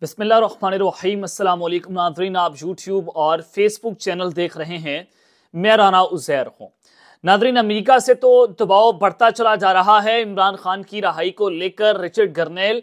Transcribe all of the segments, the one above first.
बिस्मिल्लाहिर्रहमानिर्रहीम। अस्सलाम वालेकुम नाज़रीन, आप यूट्यूब और फेसबुक चैनल देख रहे हैं। मैं राना उज़ैर हूँ। नाज़रीन, अमेरिका से तो दबाव बढ़ता चला जा रहा है इमरान खान की रहाई को लेकर। रिचर्ड गर्नेल,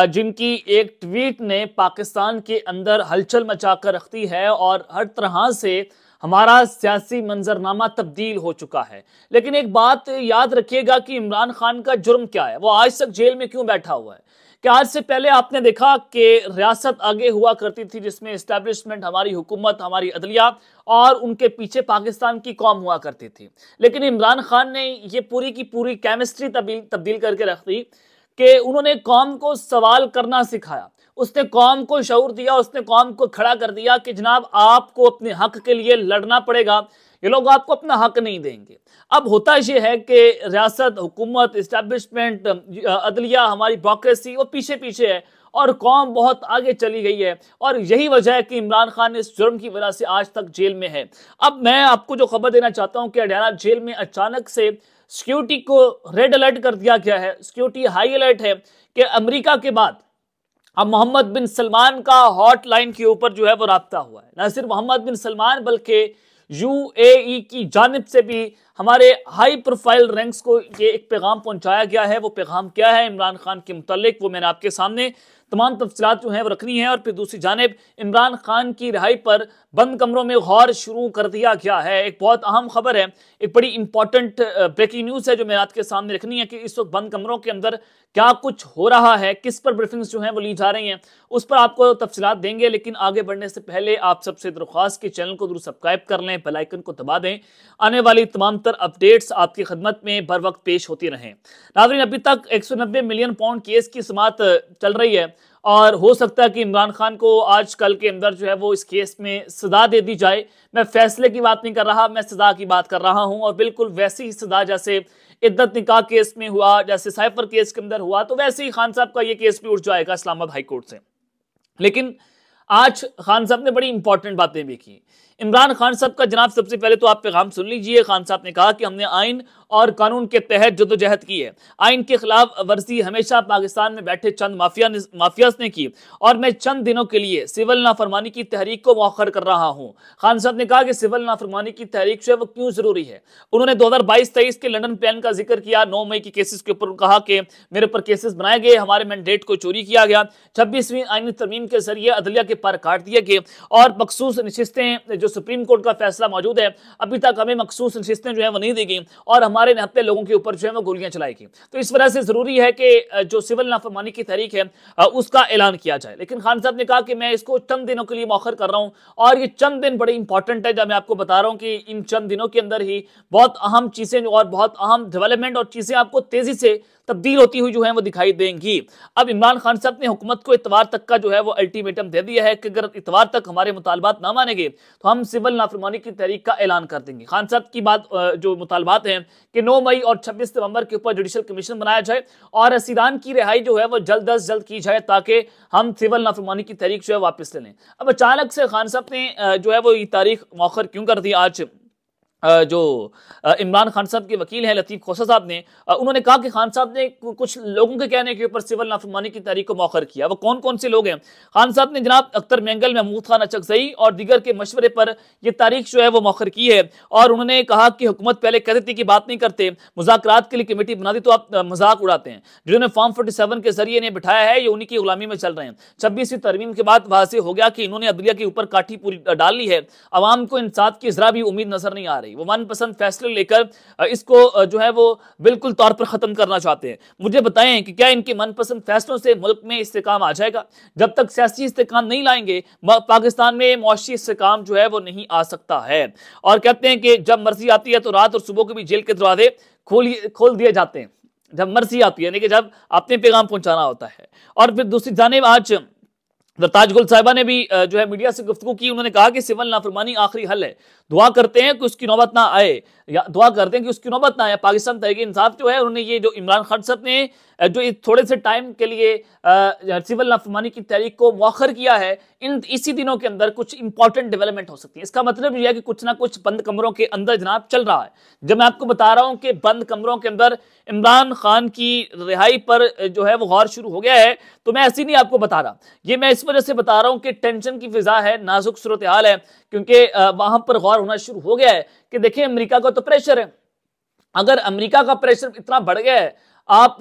जिनकी एक ट्वीट ने पाकिस्तान के अंदर हलचल मचा कर रख दी है और हर तरह से हमारा सियासी मंजरनामा तब्दील हो चुका है। लेकिन एक बात याद रखिएगा कि इमरान खान का जुर्म क्या है, वो आज तक जेल में क्यों बैठा हुआ है। कि आज से पहले आपने देखा कि रियासत आगे हुआ करती थी, जिसमें इस्टेब्लिशमेंट, हमारी हुकूमत, हमारी अदलिया और उनके पीछे पाकिस्तान की कौम हुआ करती थी। लेकिन इमरान खान ने ये पूरी की पूरी केमिस्ट्री तब्दील करके रख दी कि उन्होंने कौम को सवाल करना सिखाया, उसने कौम को शऊर दिया, उसने कौम को खड़ा कर दिया कि जनाब आपको अपने हक के लिए लड़ना पड़ेगा, ये लोग आपको अपना हक नहीं देंगे। अब होता यह है कि रियासत, हुकूमत, इस्टेब्लिशमेंट, अदलिया, हमारी ब्यूरोक्रेसी वो पीछे पीछे है और कौम बहुत आगे चली गई है। और यही वजह है कि इमरान खान इस जुर्म की वजह से आज तक जेल में है। अब मैं आपको जो खबर देना चाहता हूं कि अडयाला जेल में अचानक से सिक्योरिटी को रेड अलर्ट कर दिया गया है। सिक्योरिटी हाई अलर्ट है कि अमेरिका के बाद अब मोहम्मद बिन सलमान का हॉटलाइन के ऊपर जो है वो राब्ता हुआ है। न सिर्फ मोहम्मद बिन सलमान बल्कि यूएई की जानिब से भी हमारे हाई प्रोफाइल रैंक्स को ये एक पैगाम पहुंचाया गया है। वो पैगाम क्या है इमरान खान के मुतालिक, वो मैंने आपके सामने तमाम तफसीलात जो हैं वो रखनी है। और फिर दूसरी जानिब इमरान खान की रिहाई पर बंद कमरों में गौर शुरू कर दिया गया है। एक बहुत अहम खबर है, एक बड़ी इंपॉर्टेंट ब्रेकिंग न्यूज़ है जो मैं आपके सामने रखनी है कि इस वक्त बंद कमरों के अंदर क्या कुछ हो रहा है, किस पर ब्रीफिंग्स जो हैं वो ली जा रही हैं, उस पर आपको तफसीलात देंगे। लेकिन आगे बढ़ने से पहले आप सबसे दरख्वास्त कि चैनल को जरूर सब्सक्राइब कर लें, बेल आइकन को दबा दें, आने वाली तमाम तर अपडेट्स आपकी खिदमत में बर वक्त पेश होती रहें। नाज़रीन, अभी तक 190 मिलियन पाउंड केस की समाअत चल रही है और हो सकता है कि इमरान खान को आज कल के अंदर जो है वो इस केस में सजा दे दी जाए। मैं फैसले की बात नहीं कर रहा, मैं सजा की बात कर रहा हूं। और बिल्कुल वैसी ही सजा जैसे इद्दत निकाह केस में हुआ, जैसे साइफर केस के अंदर हुआ, तो वैसे ही खान साहब का ये केस भी उठ जाएगा इस्लामाबाद हाई कोर्ट से। लेकिन आज खान साहब ने बड़ी इंपॉर्टेंट बातें भी की। इमरान खान साहब का जनाब सबसे पहले तो आप पैगाम सुन लीजिए। खान साहब ने कहा कि हमने आइन और कानून के तहत जद्दोजहद की है। आइन के खिलाफ वर्जी हमेशा पाकिस्तान में बैठे चंद माफियाज ने की और मैं चंद दिनों के लिए सिविल नाफरमानी की तहरीक को मौखर कर रहा हूं। खान साहब ने कहा कि सिविल नाफरमानी की तहरीक जो है वो क्यों जरूरी है। उन्होंने 2022-23 के लंदन प्लान का जिक्र किया। 9 मई के केसेस के ऊपर कहा कि मेरे ऊपर केसेस बनाए गए, हमारे मैंडेट को चोरी किया गया, 26वीं आईनी तरमीम के जरिए अदलिया के पर काट दिए गए और मखसूस नशिस्तें, जो सुप्रीम कोर्ट का फैसला मौजूद है, अभी तक हमें मखसूस नशिस्तें जो है वो नहीं दी गई और हमारे 90 लोगों के ऊपर जो है वो गोलियां चलाई गई। तो इस वजह से जरूरी है कि जो सिविल नाफरमानी की तहरीक है उसका ऐलान किया जाए। लेकिन खान साहब ने कहा कि मैं इसको चंद दिनों के लिए मौखर कर रहा हूं और ये चंद दिन बड़े इंपॉर्टेंट है। जब मैं आपको बता रहा हूं कि इन चंद दिनों के अंदर ही बहुत अहम चीजें और बहुत अहम डेवलपमेंट और चीजें आपको तेजी से तब्दील होती हुई जो है वो दिखाई देंगी। अब इमरान खान साहब ने हुकूमत को इतवार तक का जो है वो अल्टीमेटम दे दिया है कि अगर इतवार तक हमारे मुतालबात ना मानेंगे तो हम सिविल नाफरमानी की तहरीक का ऐलान कर देंगे। खान साहब की बात जो मुतालबात हैं कि 9 मई और 26 नवंबर के ऊपर जुडिशल कमीशन बनाया जाए और रसीदान की रिहाई जो है वो जल्द अज जल्द की जाए ताकि हम सिविल नाफरमानी की तहरीक जो है वापस ले लें। अब अचानक से खान साहब ने जो है वो ये तारीख मौखर क्यों कर दी। आज जो इमरान खान साहब के वकील हैं लतीफ़ खोसा साहब ने, उन्होंने कहा कि खान साहब ने कुछ लोगों के कहने के ऊपर सिविल नाफरमानी की तहरीक को मौखर किया। वो कौन कौन से लोग हैं। खान साहब ने जनाब अख्तर मेंगल, महमूद खान अचकजई और दीगर के मशवरे पर यह तारीख जो है वो मौखर की है। और उन्होंने कहा कि हुकूमत पहले कहती थी कि बात नहीं करते, मुज़ाकरात के लिए कमेटी बना दी तो आप मजाक उड़ाते हैं। जिन्होंने फॉर्म 47 के जरिए इन्हें बिठाया है ये उन्हीं की गुलामी में चल रहे हैं। 26वीं तरमीम के बाद वाज़ेह हो गया कि इन्होंने अदलिया के ऊपर काठी पूरी डाल ली है। अवाम को इंसाफ की जरा भी उम्मीद नजर नहीं आ रही। वो मनपसंद फैसले लेकर इसको जो है वो बिल्कुल तौर पर खत्म करना चाहते हैं। मुझे बताएं कि क्या इनके मनपसंद फैसलों से मुल्क में इस्तेकाम आ जाएगा। जब तक सियासी इस्तेकाम नहीं लाएंगे पाकिस्तान में मौशी इस्तेकाम जो है वो नहीं आ सकता है। और कहते हैं कि जब मर्जी आती है तो रात और सुबह को भी जेल के दरवाजे खोल दिए जाते हैं। जब मर्जी आती है यानी कि जब आपने पैगाम पहुंचाना होता है। और फिर दूसरी जानिब आज ताज गुल साहिबा ने भी जो है मीडिया से गुफ्तगू की। उन्होंने कहा कि सिविल नाफरमानी आखिरी हल है, दुआ करते हैं कि उसकी नौबत ना आए, या दुआ करते हैं कि उसकी नौबत ना आए। पाकिस्तान तहरीक इंसाफ जो है उन्होंने ये जो इमरान खान साहब ने जो थोड़े से टाइम के लिए सिविल नाफरमानी की तहरीक को मौखर किया है, इसी दिनों के अंदर कुछ इंपॉर्टेंट डेवलपमेंट हो सकती है। इसका मतलब यह है कि कुछ ना कुछ बंद कमरों के अंदर जनाब चल रहा है। जब मैं आपको बता रहा हूं कि बंद कमरों के अंदर इमरान खान की रिहाई पर जो है वो गौर शुरू हो गया है, तो मैं ऐसे नहीं आपको बता रहा, ये मैं इस वजह से बता रहा हूं कि टेंशन की फिजा है, नाजुक सूरत हाल है, क्योंकि वहां पर गौर होना शुरू हो गया है कि देखिए अमेरिका का तो प्रेशर है। अगर अमेरिका का प्रेशर इतना बढ़ गया है, आप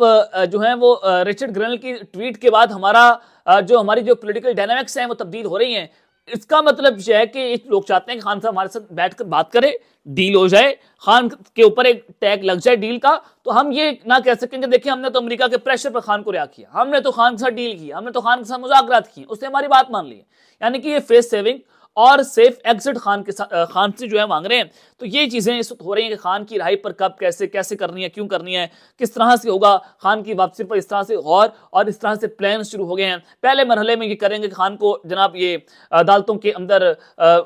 जो है वो रिचर्ड ग्रेनल की ट्वीट के बाद हमारी जो पॉलिटिकल डायनामिक्स हैं वो तब्दील हो रही हैं। इसका मतलब यह है कि लोग चाहते हैं कि खान साहब हमारे साथ बैठकर बात करें, डील हो जाए, खान के ऊपर एक टैग लग जाए डील का, तो हम ये ना कह सकेंगे देखिए हमने तो अमेरिका के प्रेशर पर खान को रिहा किया, हमने तो खान के साथ डील की, हमने तो खान के साथ मुज़ाकरात किए, उसने हमारी बात मान ली। यानी कि ये फेस सेविंग और सेफ एग्जिट खान से जो है मांग रहे हैं। तो ये चीजें इस वक्त हो रही हैं कि खान की रिहाई पर कब कैसे कैसे करनी है, क्यों करनी है, किस तरह से होगा, खान की वापसी पर इस तरह से गौर और इस तरह से प्लान शुरू हो गए हैं। पहले मरहले में ये करेंगे कि खान को जनाब ये अदालतों के अंदर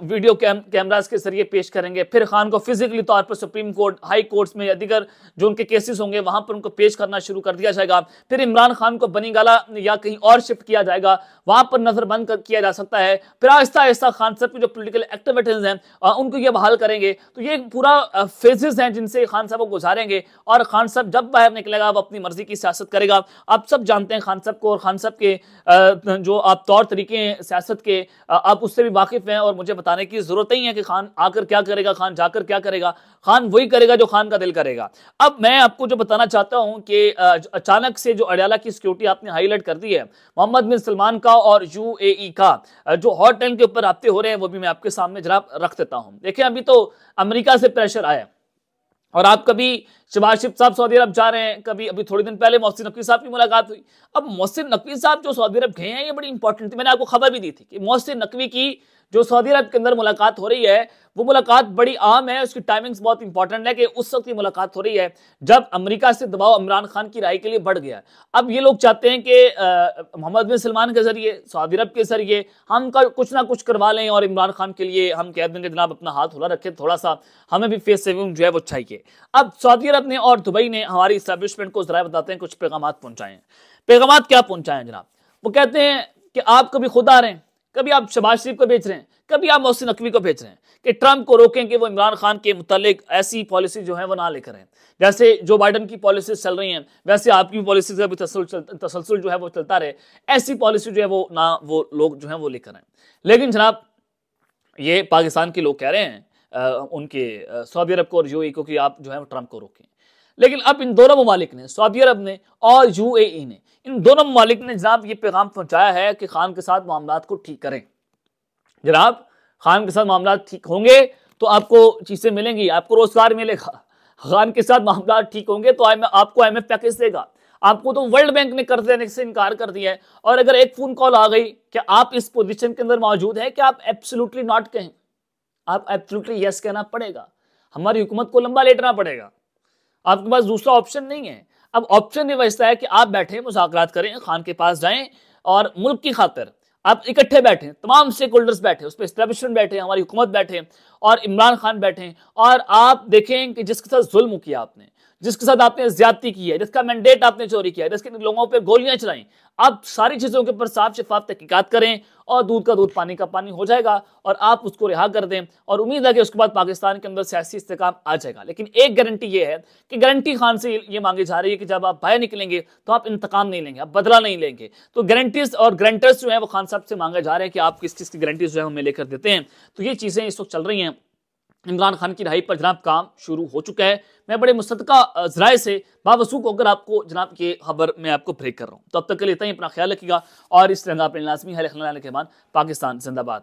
वीडियो कैमराज के जरिए पेश करेंगे, फिर खान को फिजिकली तौर पर सुप्रीम कोर्ट, हाई कोर्ट्स में या दीगर जो उनके केसेस होंगे वहां पर उनको पेश करना शुरू कर दिया जाएगा। फिर इमरान खान को बनीगाला या कहीं और शिफ्ट किया जाएगा, वहां पर नजरबंद किया जा सकता है। फिर आहिस्ता आहिस्ता खान साहब की जो पॉलिटिकल एक्टिविटीज हैं उनको ये बहाल करेंगे। तो ये पूरा फेजेस हैं जिनसे खान साहब को गुजारेंगे, और खान साहब जब बाहर निकलेगा वो अपनी मर्जी की सियासत करेगा। आप सब जानते हैं खान साहब को, और खान साहब के जो आप तौर तरीके हैं सियासत के आप उससे भी वाकिफ हैं, और मुझे बताने की जरूरत नहीं है कि खान आकर क्या करेगा, खान जाकर क्या करेगा। खान वही करेगा जो खान का दिल करेगा। अब मैं आपको जो बताना चाहता हूं कि अचानक से जो अडयाला की सिक्योरिटी आपने हाईलाइट कर दी है, मोहम्मद बिन सलमान का और यूएई का जो हॉटलाइन के ऊपर राब्ते हो रहे हैं, वो भी मैं आपके सामने जनाब रख देता हूं। देखिए अभी तो अमेरिका से प्रेशर आया, और आप कभी शहबाज शरीफ साहब सऊदी अरब जा रहे हैं, कभी अभी थोड़े दिन पहले मोहसिन नकवी साहब की मुलाकात हुई। अब मोहसिन नकवी साहब जो सऊदी अरब गए हैं ये बड़ी इंपॉर्टेंट थी, मैंने आपको खबर भी दी थी कि मोहसिन नकवी की जो सऊदी अरब के अंदर मुलाकात हो रही है वो मुलाकात बड़ी आम है, उसकी टाइमिंग्स बहुत इंपॉर्टेंट है कि उस वक्त की मुलाकात हो रही है जब अमेरिका से दबाव इमरान खान की राय के लिए बढ़ गया। अब ये लोग चाहते हैं कि मोहम्मद बिन सलमान के जरिए, सऊदी अरब के जरिए हम कुछ ना कुछ करवा लें, और इमरान खान के लिए हम कह देंगे जनाब अपना हाथ खुला रखें, थोड़ा सा हमें भी फेस सेविंग जो है वो चाहिए। अब सऊदी अरब ने और दुबई ने हमारी इस्टेब्लिशमेंट को जरा बताते हैं कुछ पैगाम पहुंचाए। पैगाम क्या पहुंचाए जनाब? वो कहते हैं कि आप कभी खुद आ रहे हैं, कभी आप शहबाज शरीफ को बेच रहे हैं, कभी आप मोहसिन नकवी को बेच रहे हैं कि ट्रंप को रोकें कि वो इमरान खान के मुतालिक ऐसी पॉलिसी जो है वो ना लेकर आए। जैसे जो बाइडन की पॉलिसीज चल रही हैं वैसे आपकी पॉलिसीज का भी तसलसल जो है वो चलता रहे, ऐसी पॉलिसी जो है वो ना वो लोग जो है वो लेकर आए। लेकिन जनाब ये पाकिस्तान के लोग कह रहे हैं उनके सऊदी अरब को और यूएई को कि आप जो है ट्रंप को रोकें। लेकिन अब इन दोनों ममालिक ने, सऊदी अरब ने और यूएई ने, इन दोनों ममालिक ने जनाब ये पैगाम पहुंचाया है कि खान के साथ मामलात को ठीक करें। जनाब खान के साथ मामलात ठीक होंगे तो आपको चीजें मिलेंगी, आपको रोजगार मिलेगा। खान के साथ मामलात ठीक होंगे तो आपको IMF पैकेज देगा। आपको तो वर्ल्ड बैंक ने कर्ज देने से इनकार कर दिया है, और अगर एक फोन कॉल आ गई कि आप इस पोजीशन के अंदर मौजूद है कि आप एब्सोल्युटली नॉट कहें, आप एब्सोल्युटली यस कहना पड़ेगा, हमारी हुकूमत को लंबा लेटना पड़ेगा, आपके पास दूसरा ऑप्शन नहीं है। अब ऑप्शन ये वैसा है कि आप बैठे मुज़ाकरात करें, खान के पास जाएं और मुल्क की खातिर आप इकट्ठे बैठे, तमाम स्टेक होल्डर्स बैठे, उस पर एस्टेब्लिशमेंट बैठे, हमारी हुकूमत बैठे और इमरान खान बैठे, और आप देखें कि जिसके साथ जुल्म किया आपने, जिसके साथ आपने ज्यादती की है, जिसका मैंडेट आपने चोरी किया है, जिसके लोगों पर गोलियां चलाई, आप सारी चीजों के ऊपर साफ शफाफ तहकीकात करें और दूध का दूध पानी का पानी हो जाएगा, और आप उसको रिहा कर दें, और उम्मीद है कि उसके बाद पाकिस्तान के अंदर सियासी इस्तेकाम आ जाएगा। लेकिन एक गारंटी ये है कि गारंटी खान से ये मांगी जा रही है कि जब आप बाहर निकलेंगे तो आप इंतकाम नहीं लेंगे, आप बदला नहीं लेंगे। तो गारंटीज और गारंटर्स जो है वो खान साहब से मांगे जा रहे हैं कि आप किस चीज की गारंटीज जो है हमें लेकर देते हैं। तो ये चीजें इस वक्त चल रही हैं। इमरान खान की रिहाई पर जनाब काम शुरू हो चुका है। मैं बड़े मुसद्दका ज़राए से बावसूख होकर आपको जनाब ये खबर मैं आपको ब्रेक कर रहा हूँ। तो अब तक के लिए इतना ही, अपना ख्याल रखिएगा और इस तरह अपने लाजमी ख्याल रखने के बाद पाकिस्तान जिंदाबाद।